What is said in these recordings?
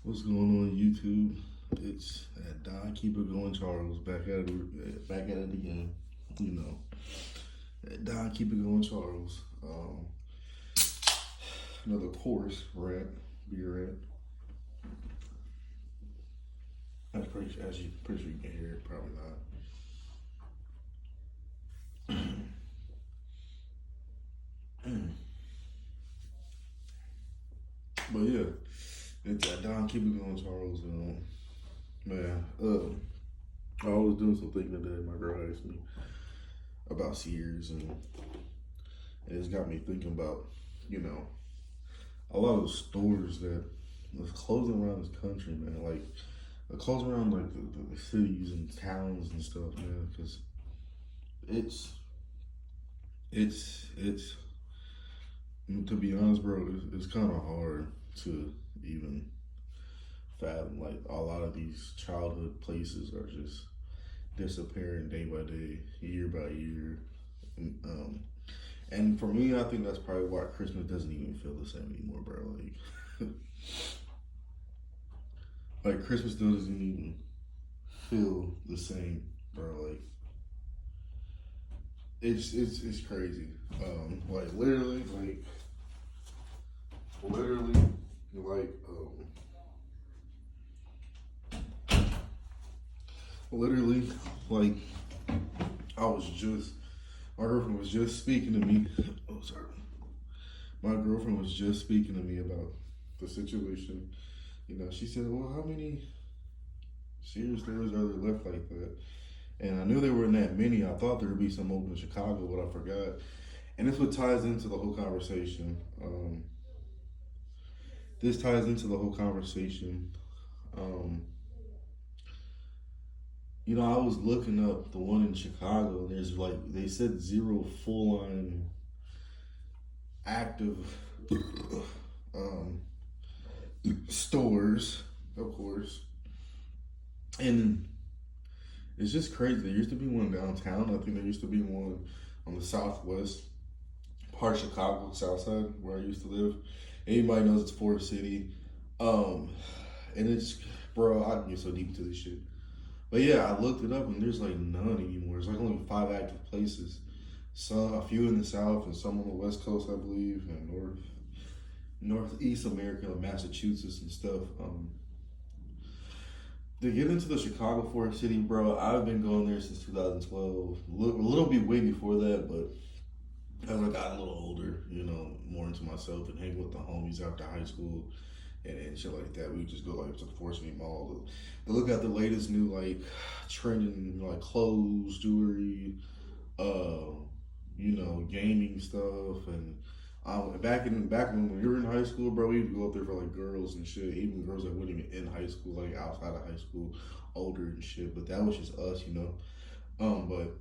What's going on YouTube? It's Don Keep It Going Charles back at it again. You know, Don Keep It Going Charles. Another course rant, beer rant. As you pretty sure you can hear it. Probably not. But yeah, it's Don Keep It Going Charles. Man, I was doing some thinking today. My girl asked me about Sears, and it's got me thinking about, you know, a lot of the stores that was closing around this country, man. Like, they're closing around like the cities and towns and stuff, man. Because it's it's to be honest, bro, it's kind of hard to even fathom. Like, a lot of these childhood places are just disappearing day by day, year by year. And, and for me, I think that's probably why Christmas doesn't even feel the same anymore, bro. Like Christmas doesn't even feel the same, bro. Like it's crazy. Like literally, like literally, like I was just my girlfriend was just speaking to me. Oh, sorry. My girlfriend was just speaking to me about the situation. You know, she said, "Well, how many Sears stores are there left like that?" And I knew there weren't that many. I thought there would be some open in Chicago, but I forgot. And this what ties into the whole conversation. This ties into the whole conversation. Um, you know, I was looking up the one in Chicago, and there's like they said zero full line active um, stores, of course, and it's just crazy. There used to be one downtown. I think there used to be one on the southwest part of Chicago, south side, where I used to live. Anybody knows it's Forest City. Um, and it's, bro, I can get so deep into this shit. But yeah, I looked it up and there's like none anymore. There's like only five active places. Some, a few in the south and some on the west coast, I believe, and northeast America, like Massachusetts and stuff. To get into the Chicago Forest City, bro, I've been going there since 2012. A little bit way before that, but as I got a little older, you know, more into myself and hang with the homies after high school and shit like that. We would just go like to the Forest City Mall to look at the latest new like trending like clothes, jewelry, uh, gaming stuff and back when we were in high school, bro, we'd go up there for like girls and shit, even girls that weren't even in high school, like outside of high school, older and shit. But that was just us, you know. But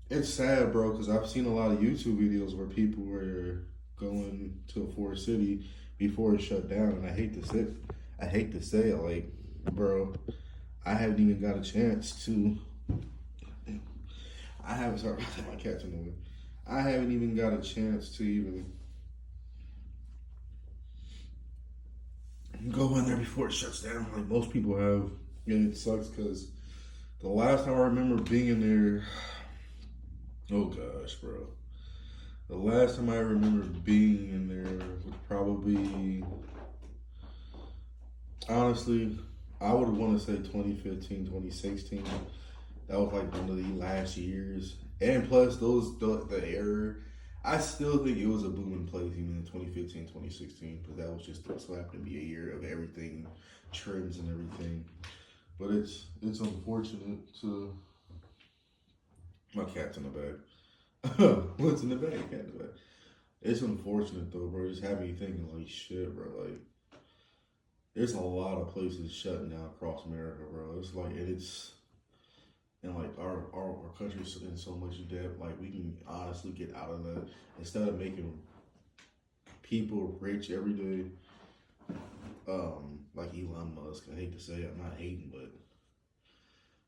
it's sad, bro, because I've seen a lot of YouTube videos where people were going to a Forest City before it shut down, and I hate to say it, like, bro, I haven't even got a chance to. I haven't. Sorry, my cat's in the way. I haven't even got a chance to even go in there before it shuts down, like most people have, and it sucks because the last time I remember being in there, oh gosh, bro. The last time I remember being in there was probably, honestly, I would want to say 2015, 2016. That was like one of the last years. And plus, the era, I still think it was a booming place even in 2015, 2016, because that was just so happened to be a year of everything, trends and everything. But it's unfortunate to, my cat's in the bag. What's in the bag? Cat in the bag. It's unfortunate though, bro. Just having me thinking like shit, bro. Like there's a lot of places shutting down across America, bro. It's like and like our country's in so much debt. Like we can honestly get out of that instead of making people rich every day. Like Elon Musk. I hate to say it, I'm not hating, but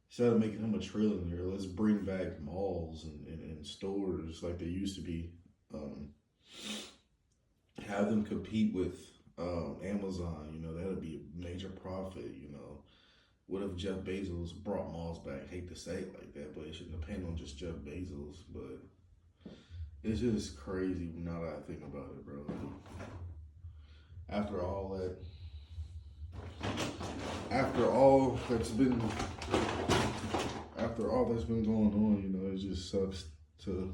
instead of making him a trillionaire, let's bring back malls and stores like they used to be. Um, have them compete with Amazon. You know, that'd be a major profit, you know. What if Jeff Bezos brought malls back? Hate to say it like that, but it shouldn't depend on just Jeff Bezos. But it's just crazy now that I think about it, bro. After all that, after all that's been, after all that's been going on, you know, it just sucks to.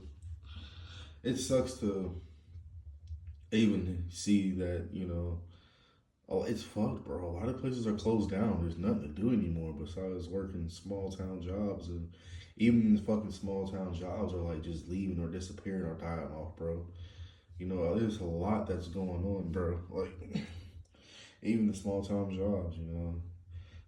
It sucks to even see that, you know, oh, it's fucked, bro. A lot of places are closed down. There's nothing to do anymore besides working small town jobs. And even the fucking small town jobs are like just leaving or disappearing or dying off, bro. You know, there's a lot that's going on, bro. Like, even the small town jobs, you know.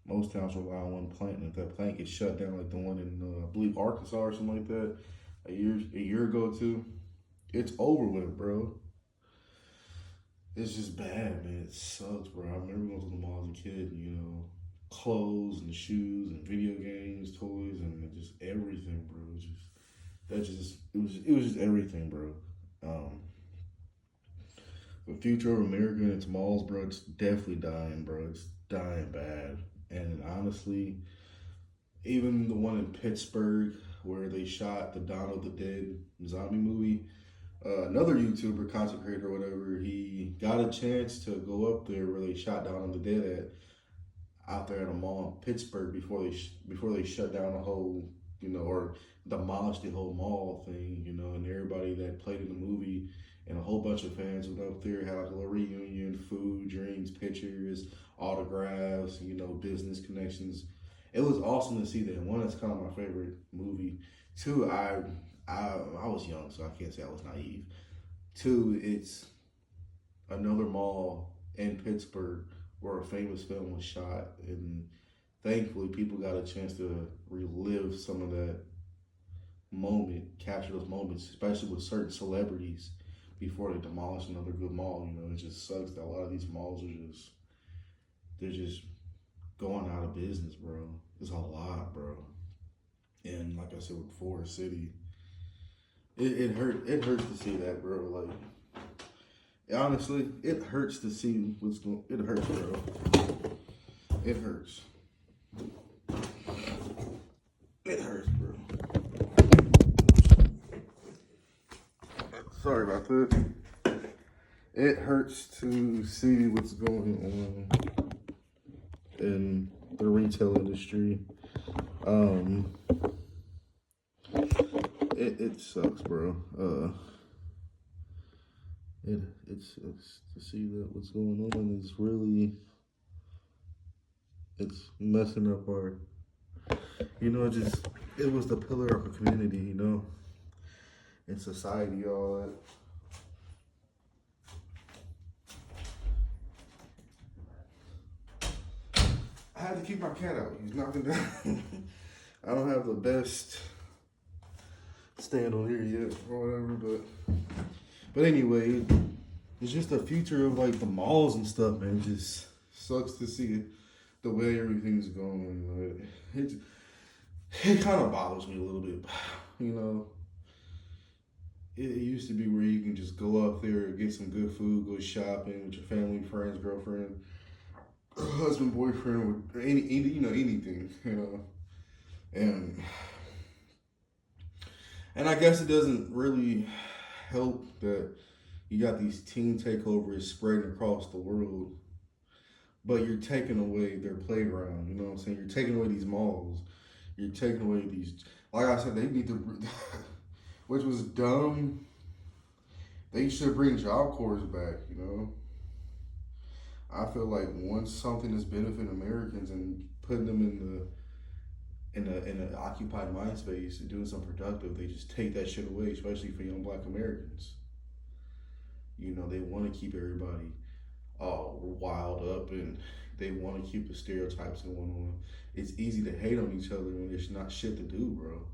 Most towns rely on one plant, and if that plant gets shut down, like the one in, I believe, Arkansas or something like that, a year ago, too, it's over with, bro. It's just bad, man. It sucks, bro. I remember going to the mall as a kid, you know, clothes and shoes and video games, toys, and just everything, bro. It was just everything, bro. The future of America and its malls, bro, it's definitely dying, bro. It's dying bad. And honestly, even the one in Pittsburgh where they shot the Dawn of the Dead zombie movie, another YouTuber, content creator, or whatever, he got a chance to go up there where they shot Dawn of the Dead out there at a mall in Pittsburgh before they shut down the whole, you know, or demolished the whole mall thing, you know, and everybody that played in the movie and a whole bunch of fans went up there, had like a little reunion, food, drinks, pictures, autographs, you know, business connections. It was awesome to see that. One, it's kind of my favorite movie. Two, I was young, so I can't say I was naive. Two, it's another mall in Pittsburgh where a famous film was shot, and thankfully people got a chance to relive some of that moment, capture those moments, especially with certain celebrities before they demolish another good mall. You know, it just sucks that a lot of these malls they're just going out of business, bro. It's a lot, bro. And like I said with Forest City, it hurts to see that, bro. Like, honestly, it hurts to see what's going. It hurts, bro. It hurts. It hurts, bro. Sorry about that. It hurts to see what's going on in the retail industry. It sucks, bro. It's to see that what's going on is really, it's messing up our, you know, it was the pillar of a community, you know, in society, all that. I had to keep my cat out. He's knocking down. I don't have the best stand on here yet or whatever, but anyway, it's just the future of like the malls and stuff, man. It just sucks to see the way everything's going. It kind of bothers me a little bit, you know. It used to be where you can just go up there, get some good food, go shopping with your family, friends, girlfriend, husband, boyfriend, or anything, you know. And I guess it doesn't really help that you got these teen takeovers spreading across the world, but you're taking away their playground, you know what I'm saying? You're taking away these malls. You're taking away these, like I said, they need to, which was dumb. They should bring Job Corps back, you know? I feel like once something is benefiting Americans and putting them in an occupied mind space and doing something productive, they just take that shit away, especially for young Black Americans. You know, they want to keep everybody wild up, and they want to keep the stereotypes going on. It's easy to hate on each other when there's not shit to do, bro.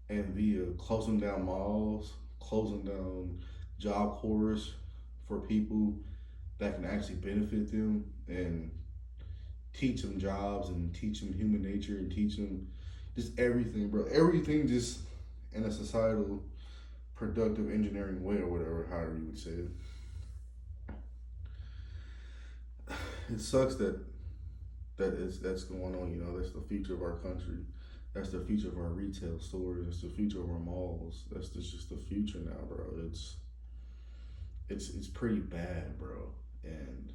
And via closing down malls, closing down Job Corps for people that can actually benefit them and teach them jobs and teach them human nature and teach them just everything, bro. Everything just in a societal, productive engineering way or whatever, however you would say it. it sucks that that's going on. You know, that's the future of our country. That's the future of our retail stores. That's the future of our malls. Just the future now, bro. It's pretty bad, bro. And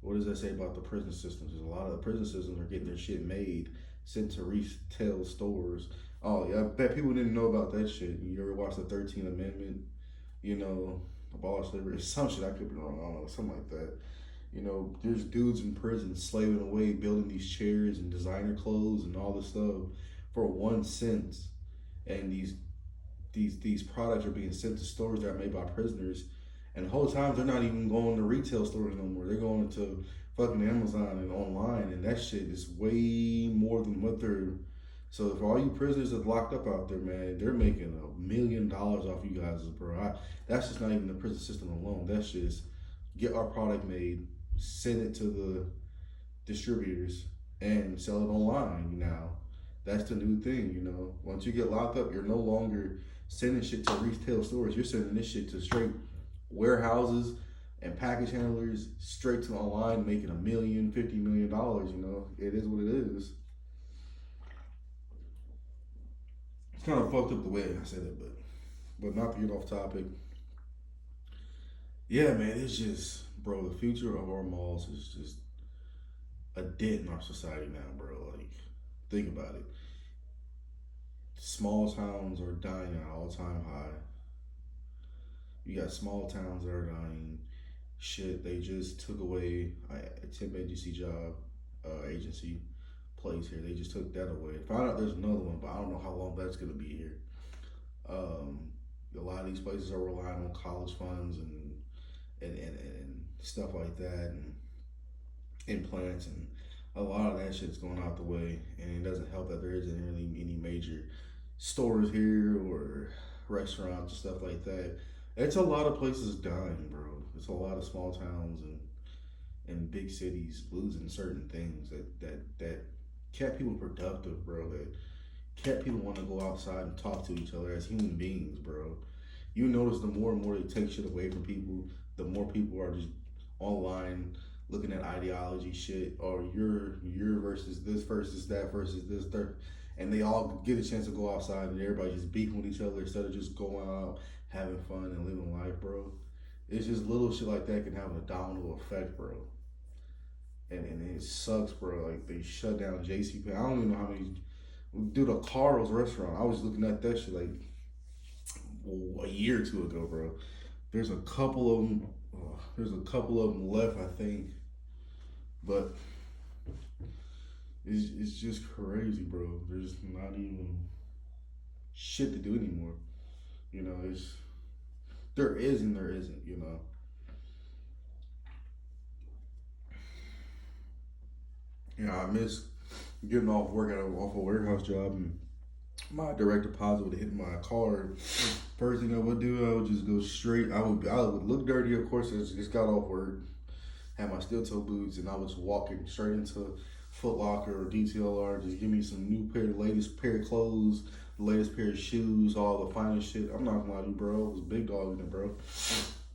what does that say about the prison systems? Because a lot of the prison systems are getting their shit made, sent to retail stores. Oh yeah, I bet people didn't know about that shit. You ever watch the 13th Amendment? You know, abolish slavery. Some shit I could be wrong. I don't know, something like that. You know, there's dudes in prison slaving away, building these chairs and designer clothes and all this stuff for 1 cent. And these products are being sent to stores that are made by prisoners. And the whole time they're not even going to retail stores no more. They're going to fucking Amazon and online, and that shit is way more than what they're. So for all you prisoners that's locked up out there, man, they're making $1 million off you guys, bro. That's just not even the prison system alone. That's just get our product made, send it to the distributors, and sell it online now. That's the new thing, you know. Once you get locked up, you're no longer sending shit to retail stores. You're sending this shit to straight warehouses and package handlers straight to online, making $1 million, $50 million. You know, it is what it is. It's kind of fucked up the way I said it, but not to get off topic. Yeah, man, it's just, bro, the future of our malls is just a dent in our society now, bro. Like, think about it. Small towns are dying at all time high. You got small towns that are dying. Shit, they just took away a temp agency job, agency place here. They just took that away. Found out there's another one, but I don't know how long that's gonna be here. Um, a lot of these places are relying on college funds and stuff like that, and implants, and a lot of that shit's going out the way. And it doesn't help that there isn't really any major stores here or restaurants and stuff like that. It's a lot of places dying, bro. It's a lot of small towns and big cities losing certain things that kept people productive, bro. That kept people want to go outside and talk to each other as human beings, bro. You notice the more and more they take shit away from people, the more people are just online looking at ideology shit, or you're versus that versus this third, and they all get a chance to go outside and everybody just beefing with each other instead of just going out having fun and living life, bro. It's just little shit like that can have a domino effect, bro. And it sucks, bro. Like they shut down JCP. I don't even know how many. Dude, a Carl's restaurant. I was looking at that shit like a year or two ago, bro. There's a couple of them. There's a couple of them left, I think. But it's just crazy, bro. There's not even shit to do anymore. You know, it's there is and there isn't. You know. Yeah, I miss getting off work off a warehouse job, and my direct deposit would hit my card. First thing I would do, I would just go straight. I would look dirty, of course. I just got off work, had my steel toe boots, and I was walking straight into Foot Locker or DTLR. Just give me some latest pair of clothes, the latest pair of shoes, all the finest shit. I'm not gonna lie to you, bro. It was big dog in it, bro.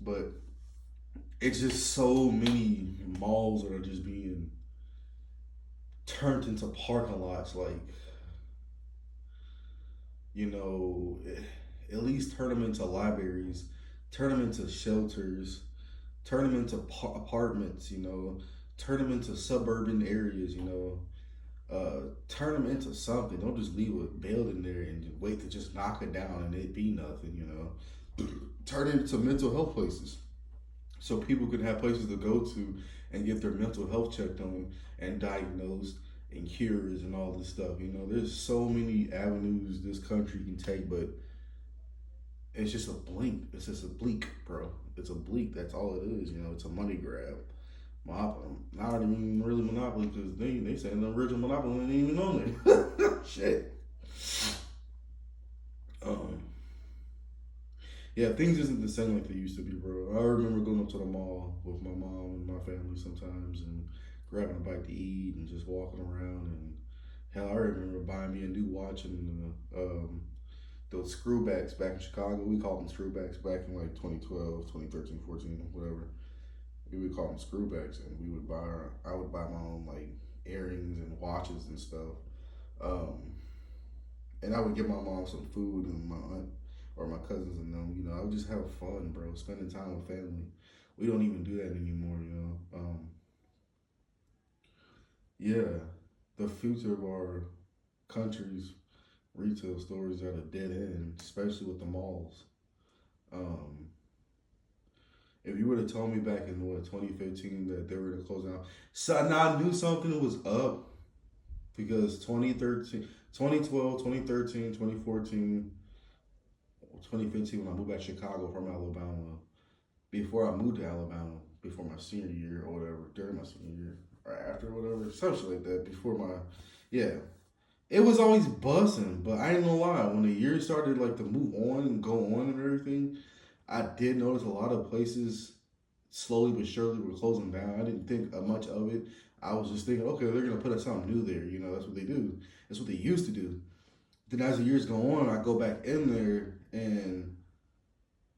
But it's just so many malls that are just being turned into parking lots. Like, you know, at least turn them into libraries, turn them into shelters, turn them into apartments, you know, turn them into suburban areas, you know, turn them into something. Don't just leave a building there and wait to just knock it down and it be nothing, you know. Turn it into mental health places so people can have places to go to and get their mental health checked on and diagnosed and cures and all this stuff. You know, there's so many avenues this country can take, but it's just a blink. It's just a bleak, bro. It's a bleak. That's all it is. You know, it's a money grab. Monopoly, not even really Monopoly, because they say the original Monopoly ain't even on there. Shit. Um, yeah, things isn't the same like they used to be, bro. I remember going up to the mall with my mom and my family sometimes and grabbing a bite to eat and just walking around. And hell, I remember buying me a new watch and those screwbacks back in Chicago. We called them screwbacks back in like 2012, 2013, 14, whatever. we would call them screwbacks, and I would buy my own like earrings and watches and stuff. Um, and I would give my mom some food and my aunt or my cousins and them. You know, I would just have fun, bro, spending time with family. We don't even do that anymore. You know, yeah, the future of our country's retail stores at a dead end, especially with the malls. Um, if you would have told me back in what 2015 that they were gonna close down, so now I knew something was up because 2013, 2012, 2013, 2014, 2015 when I moved back to Chicago from Alabama. Before I moved to Alabama, before my senior year or whatever, during my senior year or after whatever, something like that. Before my, yeah, it was always bussing. But I ain't gonna lie, when the year started like to move on and go on and everything, I did notice a lot of places slowly but surely were closing down. I didn't think much of it. I was just thinking, okay, they're gonna put up something new there. You know, that's what they do. That's what they used to do. Then as the years go on, I go back in there and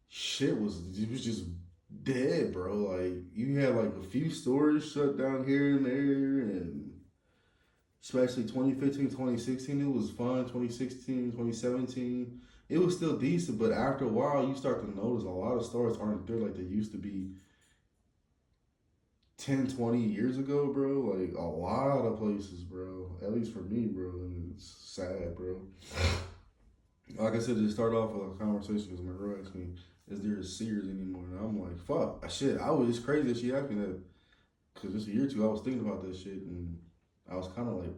shit was it was just dead, bro. Like you had like a few stores shut down here and there, and especially 2015, 2016, it was fun. 2016, 2017, it was still decent, but after a while, you start to notice a lot of stores aren't there like they used to be 10, 20 years ago, bro. Like a lot of places, bro. At least for me, bro. And it's sad, bro. Like I said, to start off with a conversation, because my girl asked me, "Is there a Sears anymore?" And I'm like, "Fuck, shit." I was just crazy that she asked me that, because just a year or two, I was thinking about that shit, and I was kind of like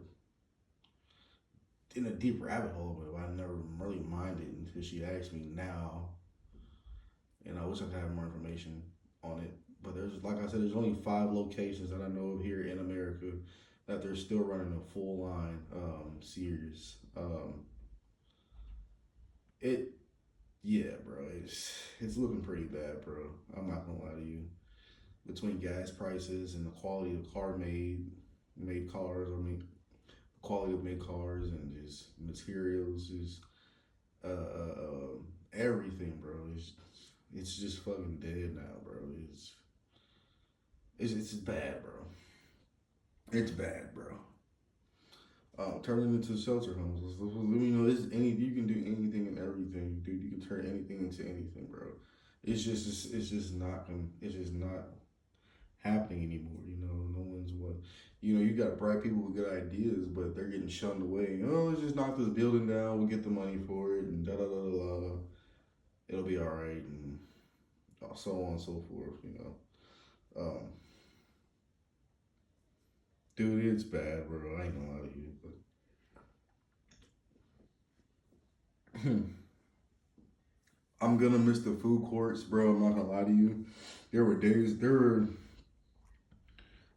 in a deep rabbit hole, but I never really minded until she asked me now, and I wish I could have more information on it. But there's, like I said, there's only 5 locations that I know of here in America that they're still running a full line Sears. It Yeah, bro, it's looking pretty bad, bro. I'm not gonna lie to you. Between gas prices and the quality of made cars, or made quality of made cars, and just materials, just uh, uh, uh everything, bro. It's just fucking dead now, bro. It's bad, bro. It's bad, bro. Turning into shelter homes. Let me know. You can do anything and everything, dude. You can turn anything into anything, bro. It's just not happening anymore. You know, no one's what. You know, you got bright people with good ideas, but they're getting shunned away. Oh, let's just knock this building down. We'll get the money for it, and da da da da da. It'll be all right, and so on and so forth. You know, dude, it's bad, bro. I ain't gonna lie to you, but I'm gonna miss the food courts, bro. I'm not gonna lie to you. There were,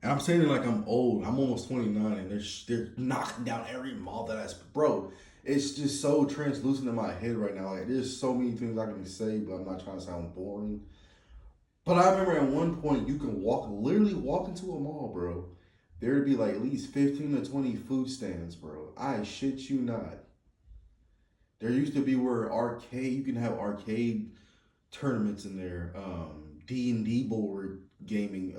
and I'm saying it like I'm old. I'm almost 29, and they're knocking down every mall that bro. It's just so translucent in my head right now. Like there's so many things I can say, but I'm not trying to sound boring. But I remember at one point you can literally walk into a mall, bro. There'd be like at least 15 to 20 food stands, bro. I shit you not. There used to be where you can have arcade tournaments in there, D&D board gaming,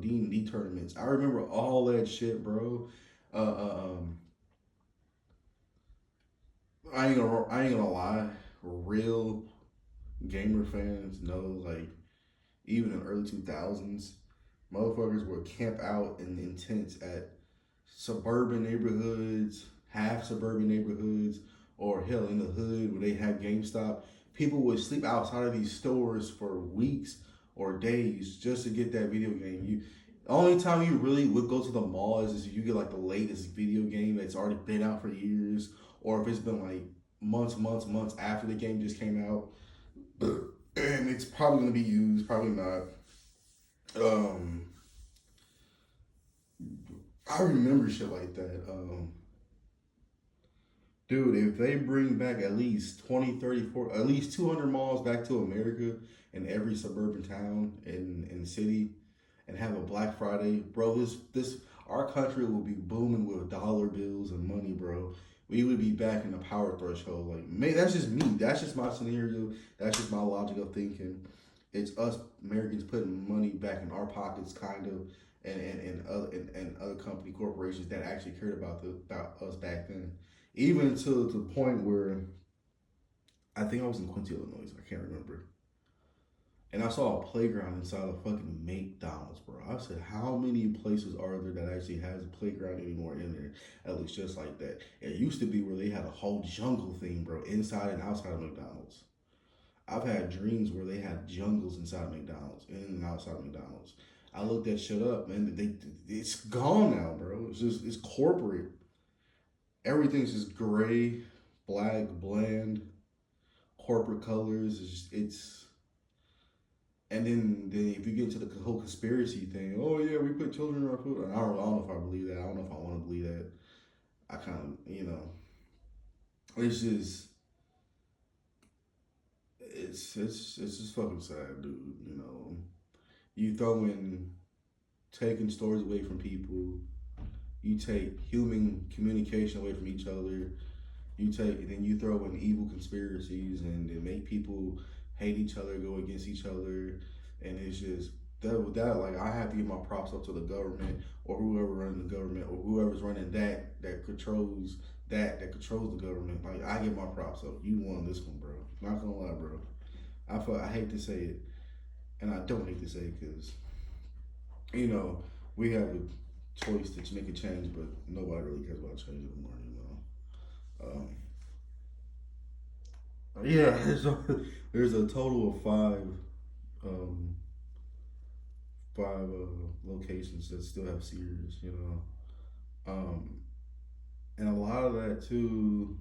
D&D tournaments. I remember all that shit, bro. Uh, uh, um, I ain't gonna lie. Real gamer fans know, like, even in the early 2000s, motherfuckers would camp out in the tents at suburban neighborhoods, half suburban neighborhoods, or hell in the hood where they have GameStop. People would sleep outside of these stores for weeks or days just to get that video game. The only time you really would go to the mall is if you get like the latest video game that's already been out for years, or if it's been like months after the game just came out, and it's probably gonna be used, probably not. Um, I remember shit like that. Dude, if they bring back at least 20, 30, 40, at least 200 malls back to America in every suburban town and city, and have a Black Friday, bro, this our country will be booming with dollar bills and money, bro. We would be back in the power threshold. Like, man, that's just me. That's just my scenario. That's just my logic of thinking. it's us Americans putting money back in our pockets, kind of, and other company corporations that actually cared about us back then, even to the point where I think I was in Quincy, Illinois. I can't remember. And I saw a playground inside of fucking McDonald's, bro. I said, how many places are there that actually has a playground anymore in there? At least just like that. It used to be where they had a whole jungle thing, bro, inside and outside of McDonald's. I've had dreams where they had jungles inside of McDonald's, in and outside of McDonald's. I looked that shit up, man. It's gone now, bro. It's corporate. Everything's just gray, black, bland, corporate colors. It's and then if you get into the whole conspiracy thing, oh yeah, we put children in our food. I don't know if I believe that. I don't know if I want to believe that. I kind of, it's just it's just fucking sad, dude. You throw in taking stories away from people. You take human communication away from each other. Then you throw in evil conspiracies and make people hate each other, go against each other, and it's just that like I have to give my props up to the government or whoever running the government or whoever's running that controls that controls the government. Like I give my props up. You won this one, bro. Not gonna lie, bro. I hate to say it, and I don't hate to say it because we have a choice to make a change, but nobody really cares about change anymore. Yeah, there's a total of um, five locations that still have Sears, and a lot of that too.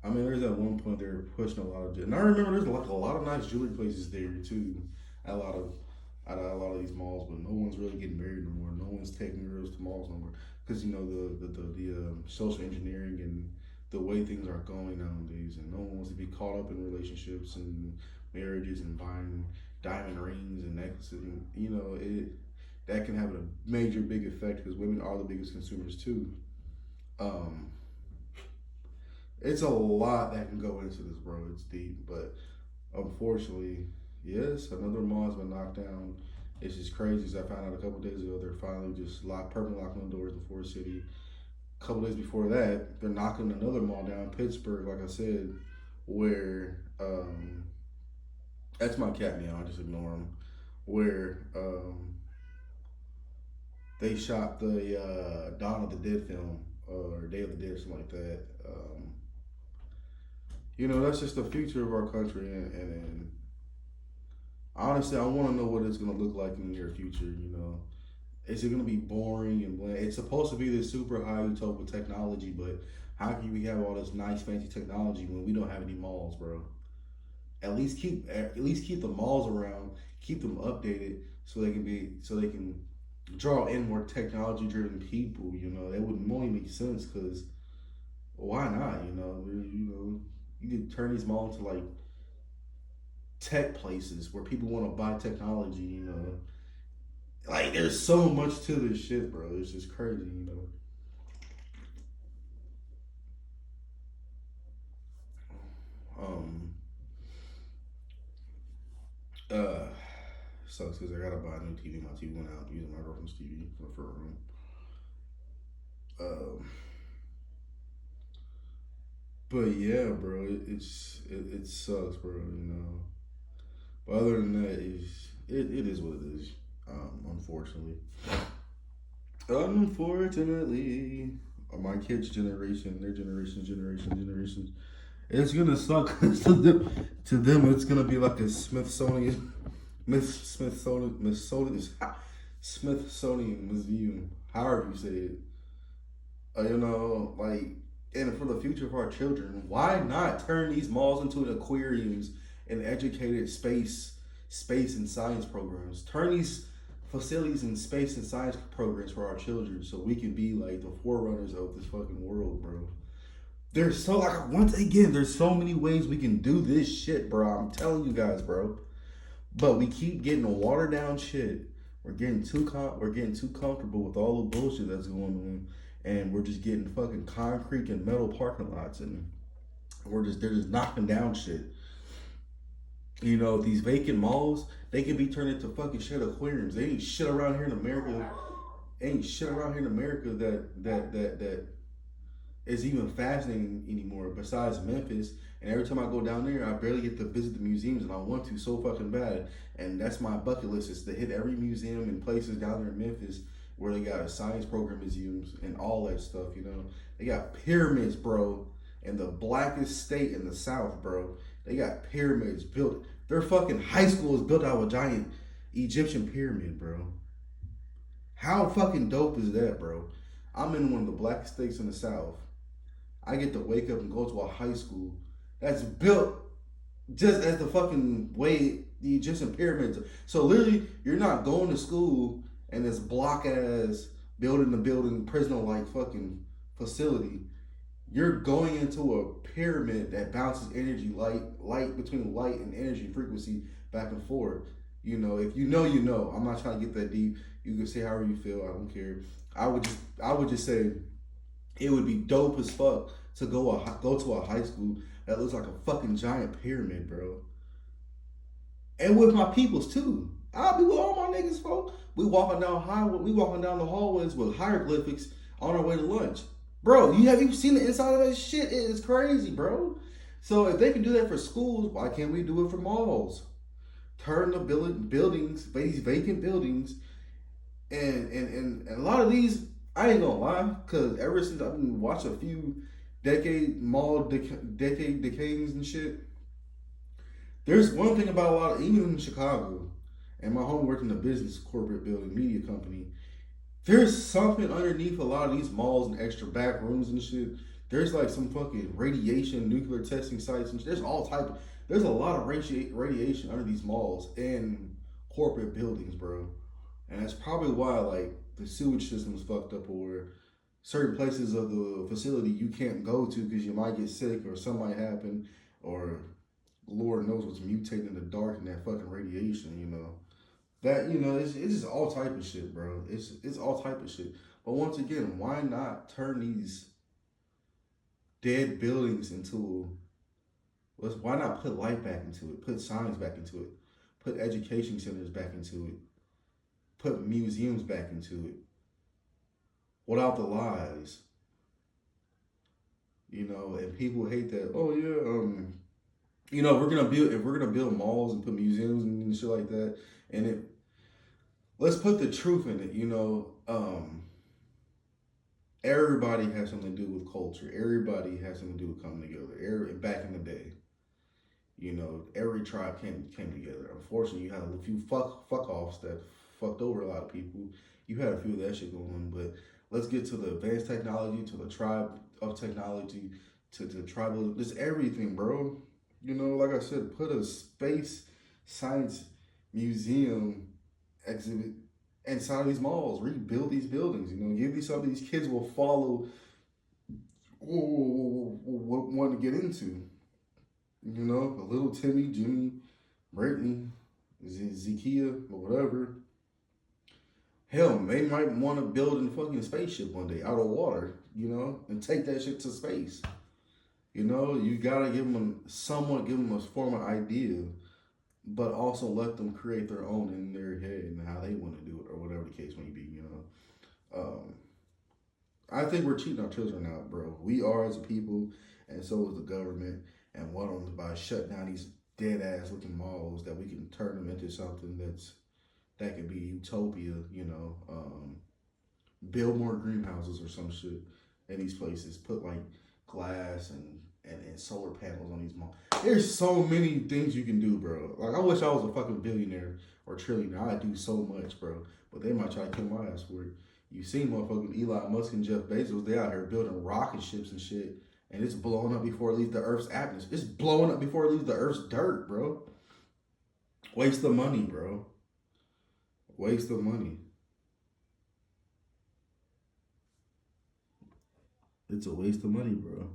I mean, there's at one point they were pushing a lot of, and I remember there's like a lot of nice jewelry places there too. At a lot of at a lot of these malls, but no one's really getting married no more. No one's taking girls to malls no more because the social engineering and the way things are going nowadays, and no one wants to be caught up in relationships and marriages and buying diamond rings and necklaces. And, that can have a major big effect because women are the biggest consumers too. Um, it's a lot that can go into this, bro. It's deep, but unfortunately, yes, another mall has been knocked down. It's just crazy. As I found out a couple days ago, they're finally just permanently locking the doors in Forest City. A couple days before that, they're knocking another mall down, Pittsburgh, like I said, where that's my cat meow. I just ignore him. Where they shot the Dawn of the Dead film or Day of the Dead, something like that. That's just the future of our country, and honestly, I want to know what it's gonna look like in the near future. Is it gonna be boring and bland? It's supposed to be this super high utopian technology, but how can we have all this nice fancy technology when we don't have any malls, bro? At least keep the malls around, keep them updated so they can draw in more technology driven people. That would only make sense because why not? You could turn these malls into like tech places where people want to buy technology. Like there's so much to this shit, bro. It's just crazy. Um, uh, Sucks because I gotta buy a new TV. My TV went out. I'm using my girlfriend's TV for a room. Um, but yeah, bro, it sucks, bro. But other than that, it is what it is. Unfortunately. Unfortunately, my kids' generation, their generations, it's gonna suck 'cause to them, it's gonna be like a Smithsonian Museum, however you say it. Like, and for the future of our children, why not turn these malls into aquariums and educated space and science programs? Turn these facilities in space and science programs for our children so we can be like the forerunners of this fucking world, bro. Once again, there's so many ways we can do this shit, bro. I'm telling you guys, bro. But we keep getting watered down shit. We're getting too comfortable with all the bullshit that's going on, and we're just getting fucking concrete and metal parking lots, and they're just knocking down shit. You know, these vacant malls, they can be turned into fucking shit aquariums. They ain't shit around here in America. Ain't shit around here in America that is even fascinating anymore besides Memphis. And every time I go down there, I barely get to visit the museums, and I want to so fucking bad. And that's my bucket list, is to hit every museum and places down there in Memphis where they got a science program museums and all that stuff, you know. They got pyramids, bro, in the blackest state in the South, bro. They got pyramids built. Their fucking high school is built out of a giant Egyptian pyramid, bro. How fucking dope is that, bro? I'm in one of the blackest states in the South. I get to wake up and go to a high school that's built just as the fucking way the Egyptian pyramids. So literally, you're not going to school and this block ass building to building prison like fucking facility. You're going into a pyramid that bounces energy, light between light and energy frequency back and forth. You know, if you know, you know. I'm not trying to get that deep. You can say however you feel. I don't care. I would just say it would be dope as fuck to go to a high school that looks like a fucking giant pyramid, bro. And with my peoples too. I'll be with all my niggas, folks. We walking down the hallways with hieroglyphics on our way to lunch. Bro, have you seen the inside of that shit? It is crazy, bro. So if they can do that for schools, why can't we do it for malls? Turn the buildings, these vacant buildings, and a lot of these, I ain't gonna lie, because ever since I've been watching a few decade decades and shit, there's one thing about a lot of, even in Chicago, and my home worked in a business corporate building media company. There's something underneath a lot of these malls and extra back rooms and shit. There's like some fucking radiation, nuclear testing sites, and there's all type. There's a lot of radiation under these malls and corporate buildings, bro. And that's probably why like the sewage system is fucked up, or certain places of the facility you can't go to because you might get sick or something might happen, or Lord knows what's mutating in the dark in that fucking radiation, you know. That, you know, it's just all type of shit, bro. It's all type of shit. But once again, why not turn these dead buildings into, why not put light back into it, put science back into it, put education centers back into it, put museums back into it, without the lies, you know. And people hate that. Oh yeah, you know, if we're gonna build malls and put museums and shit like that, and let's put the truth in it, you know. Everybody has something to do with culture. Everybody has something to do with coming together. Back in the day, you know, every tribe came together. Unfortunately, you had a few fuck offs that fucked over a lot of people. You had a few of that shit going on, but let's get to the advanced technology, to the tribe of technology, to tribal, just everything, bro. You know, like I said, put a space science museum exhibit inside of these malls, rebuild these buildings, you know, give these something these kids will follow, want to get into. You know, a little Timmy, Jimmy, Brittany, Zakia, or whatever. Hell, they might want to build a fucking spaceship one day out of water, you know, and take that shit to space. You know, you gotta give them a form of idea, but also let them create their own in their head and how they want to do it, or whatever the case may be, you know. I think we're cheating our children out, bro. We are as a people, and so is the government. And one of them, by shutting down these dead ass looking malls, that we can turn them into something that could be utopia, you know. Build more greenhouses or some shit in these places. Put like glass and solar panels on these malls. There's so many things you can do, bro. Like, I wish I was a fucking billionaire or trillionaire. I'd do so much, bro. But they might try to kill my ass for it. You seen motherfucking Elon Musk and Jeff Bezos, they out here building rocket ships and shit. And it's blowing up before it leaves the Earth's atmosphere. It's blowing up before it leaves the Earth's dirt, bro. Waste of money, bro. Waste of money. It's a waste of money, bro.